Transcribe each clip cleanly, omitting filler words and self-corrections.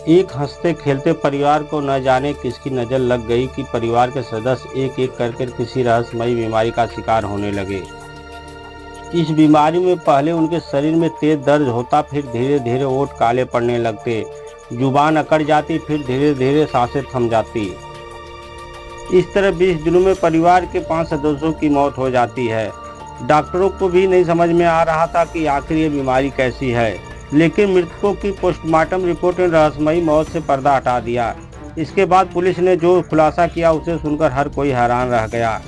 एक हंसते खेलते परिवार को न जाने किसकी नज़र लग गई कि परिवार के सदस्य एक एक करके किसी रहस्यमयी बीमारी का शिकार होने लगे। इस बीमारी में पहले उनके शरीर में तेज दर्द होता, फिर धीरे धीरे ओंठ काले पड़ने लगते, जुबान अकड़ जाती, फिर धीरे धीरे सांसें थम जाती। इस तरह 20 दिनों में परिवार के 5 सदस्यों की मौत हो जाती है। डॉक्टरों को भी नहीं समझ में आ रहा था कि आखिर ये बीमारी कैसी है, लेकिन मृतकों की पोस्टमार्टम रिपोर्ट ने रहस्यमयी मौत से पर्दा हटा दिया। इसके बाद पुलिस ने जो खुलासा किया उसे सुनकर हर कोई हैरान रह गया।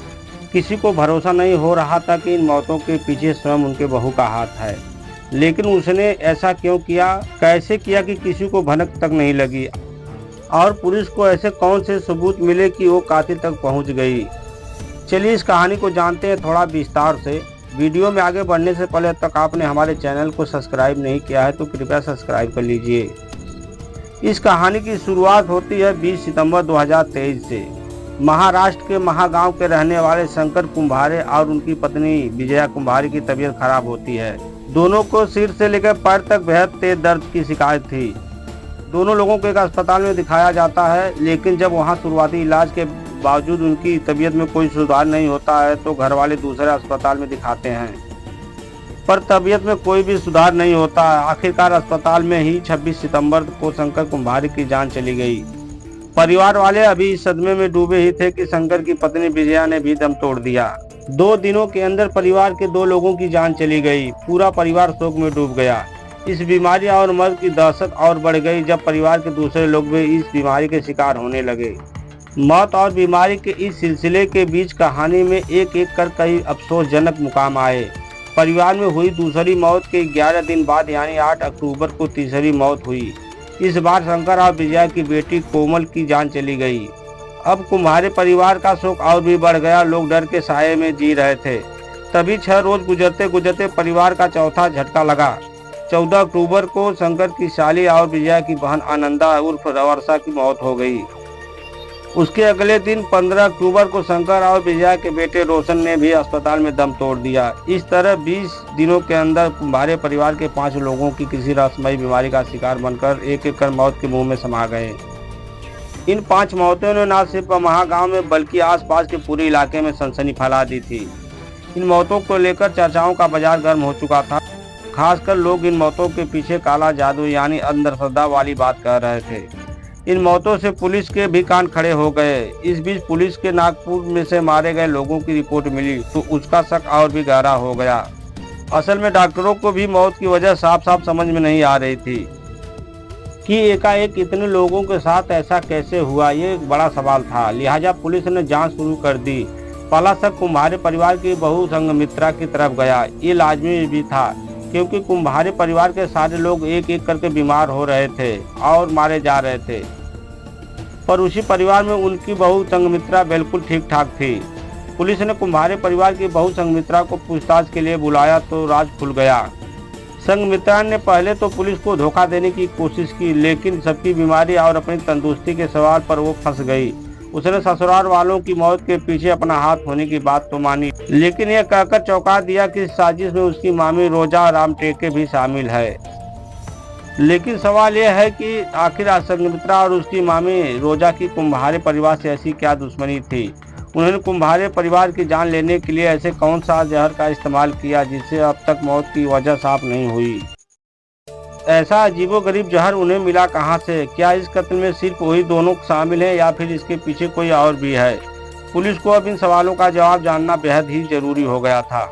किसी को भरोसा नहीं हो रहा था कि इन मौतों के पीछे स्वयं उनके बहू का हाथ है। लेकिन उसने ऐसा क्यों किया, कैसे किया कि किसी को भनक तक नहीं लगी, और पुलिस को ऐसे कौन से सबूत मिले कि वो कातिल तक पहुंच गई। चलिए इस कहानी को जानते हैं थोड़ा विस्तार से। वीडियो में आगे बढ़ने से पहले अब तक आपने हमारे चैनल को सब्सक्राइब नहीं किया है तो कृपया सब्सक्राइब कर लीजिए। इस कहानी की शुरुआत होती है 20 सितंबर 2023 से। महाराष्ट्र के महागांव के रहने वाले शंकर कुंभारे और उनकी पत्नी विजया कुंभारे की तबीयत खराब होती है। दोनों को सिर से लेकर पैर तक बेहद तेज दर्द की शिकायत थी। दोनों लोगों को एक अस्पताल में दिखाया जाता है, लेकिन जब वहां शुरुआती इलाज के बावजूद उनकी तबीयत में कोई सुधार नहीं होता है तो घर वाले दूसरे अस्पताल में दिखाते हैं, पर तबीयत में कोई भी सुधार नहीं होता है। आखिरकार अस्पताल में ही 26 सितंबर को शंकर कुंभारे की जान चली गई। परिवार वाले अभी इस सदमे में डूबे ही थे कि शंकर की पत्नी विजया ने भी दम तोड़ दिया। 2 दिनों के अंदर परिवार के 2 लोगों की जान चली गई। पूरा परिवार शोक में डूब गया। इस बीमारी और मर्द की दहशत और बढ़ गई जब परिवार के दूसरे लोग भी इस बीमारी के शिकार होने लगे। मौत और बीमारी के इस सिलसिले के बीच कहानी में एक एक कर कई अफसोसजनक मुकाम आए। परिवार में हुई दूसरी मौत के 11 दिन बाद यानी 8 अक्टूबर को तीसरी मौत हुई। इस बार शंकर और विजया की बेटी कोमल की जान चली गई। अब कुम्हारे परिवार का शोक और भी बढ़ गया। लोग डर के साये में जी रहे थे। तभी 6 रोज गुजरते गुजरते परिवार का चौथा झटका लगा। 14 अक्टूबर को शंकर की साली और विजया की बहन आनंदा उर्फ वर्षा की मौत हो गई। उसके अगले दिन 15 अक्टूबर को शंकर और विजया के बेटे रोशन ने भी अस्पताल में दम तोड़ दिया। इस तरह 20 दिनों के अंदर कुंभारे परिवार के 5 लोगों की किसी रहस्यमयी बीमारी का शिकार बनकर एक एक कर मौत के मुंह में समा गए। इन 5 मौतों ने न सिर्फ महागांव में बल्कि आसपास के पूरे इलाके में सनसनी फैला दी थी। इन मौतों को लेकर चर्चाओं का बाजार गर्म हो चुका था। खासकर लोग इन मौतों के पीछे काला जादू यानी अंधश्रद्धा वाली बात कह रहे थे। इन मौतों से पुलिस के भी कान खड़े हो गए। इस बीच पुलिस के नागपुर में से मारे गए लोगों की रिपोर्ट मिली तो उसका शक और भी गहरा हो गया। असल में डॉक्टरों को भी मौत की वजह साफ साफ समझ में नहीं आ रही थी कि एकाएक इतने लोगों के साथ ऐसा कैसे हुआ। ये एक बड़ा सवाल था। लिहाजा पुलिस ने जांच शुरू कर दी। पहला शक कुंभारे परिवार की बहू संघमित्रा की तरफ गया। ये लाजमी भी था क्योंकि कुंभारे परिवार के सारे लोग एक एक करके बीमार हो रहे थे और मारे जा रहे थे, पर उसी परिवार में उनकी बहू संघमित्रा बिल्कुल ठीक ठाक थी। पुलिस ने कुंभारे परिवार की बहू संघमित्रा को पूछताछ के लिए बुलाया तो राज खुल गया। संघमित्रा ने पहले तो पुलिस को धोखा देने की कोशिश की, लेकिन सबकी बीमारी और अपनी तंदुरुस्ती के सवाल पर वो फंस गई। उसने ससुराल वालों की मौत के पीछे अपना हाथ होने की बात तो मानी, लेकिन यह कहकर चौंका दिया कि साजिश में उसकी मामी रोजा राम टेके भी शामिल है। लेकिन सवाल यह है कि आखिर संघमित्रा और उसकी मामी रोजा की कुंभारे परिवार से ऐसी क्या दुश्मनी थी। उन्होंने कुंभारे परिवार की जान लेने के लिए ऐसे कौन सा जहर का इस्तेमाल किया जिससे अब तक मौत की वजह साफ नहीं हुई। ऐसा अजीबोगरीब जहर उन्हें मिला कहां से। क्या इस कत्ल में सिर्फ वही दोनों शामिल हैं या फिर इसके पीछे कोई और भी है। पुलिस को अब इन सवालों का जवाब जानना बेहद ही जरूरी हो गया था।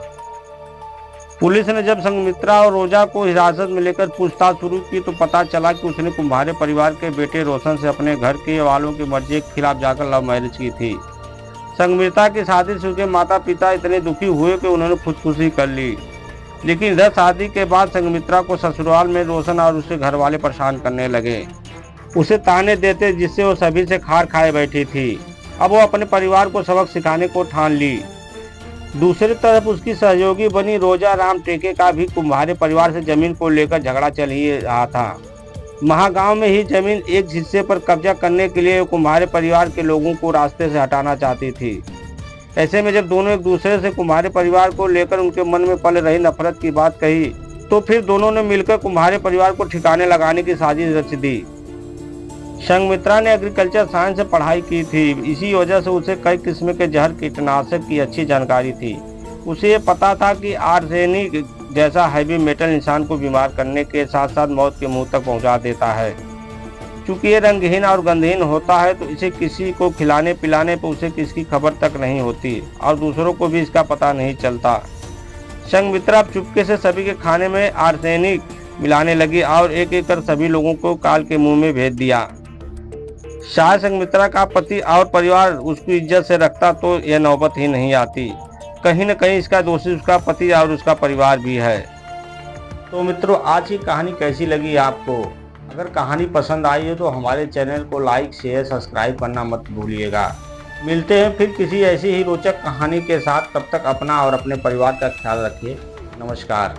पुलिस ने जब संघमित्रा और रोजा को हिरासत में लेकर पूछताछ शुरू की तो पता चला कि उसने कुंभारे परिवार के बेटे रोशन से अपने घर के वालों की मर्जी के खिलाफ जाकर लव मैरिज की थी। संघमित्रा की शादी से उसके माता पिता इतने दुखी हुए कि उन्होंने खुदकुशी कर ली। लेकिन इधर शादी के बाद संघमित्रा को ससुराल में रोशन और उसके घर वाले परेशान करने लगे, उसे ताने देते जिससे वो सभी से खार खाए बैठी थी। अब वो अपने परिवार को सबक सिखाने को ठान ली। दूसरी तरफ उसकी सहयोगी बनी रोजा राम टेके का भी कुंभारे परिवार से जमीन को लेकर झगड़ा चल ही रहा था। महागांव में ही जमीन एक हिस्से पर कब्जा करने के लिए कुंभारे परिवार के लोगों को रास्ते से हटाना चाहती थी। ऐसे में जब दोनों एक दूसरे से कुंभारे परिवार को लेकर उनके मन में पल रही नफरत की बात कही तो फिर दोनों ने मिलकर कुंभारे परिवार को ठिकाने लगाने की साजिश रच दी। संघमित्रा ने एग्रीकल्चर साइंस से पढ़ाई की थी, इसी वजह से उसे कई किस्म के जहर कीटनाशक की अच्छी जानकारी थी। उसे ये पता था कि आर्सेनिक जैसा हैवी मेटल इंसान को बीमार करने के साथ साथ मौत के मुंह तक पहुंचा देता है। चूँकि ये रंगहीन और गंधहीन होता है तो इसे किसी को खिलाने पिलाने पर उसे किसकी खबर तक नहीं होती और दूसरों को भी इसका पता नहीं चलता। संघमित्रा चुपके से सभी के खाने में आर्सेनिक मिलाने लगी और एक एक कर सभी लोगों को काल के मुंह में भेज दिया। शायद संघमित्रा का पति और परिवार उसकी इज्जत से रखता तो यह नौबत ही नहीं आती। कहीं न कहीं इसका दोषी उसका पति और उसका परिवार भी है। तो मित्रों, आज की कहानी कैसी लगी आपको? अगर कहानी पसंद आई हो तो हमारे चैनल को लाइक शेयर सब्सक्राइब करना मत भूलिएगा। मिलते हैं फिर किसी ऐसी ही रोचक कहानी के साथ। तब तक अपना और अपने परिवार का ख्याल रखिए। नमस्कार।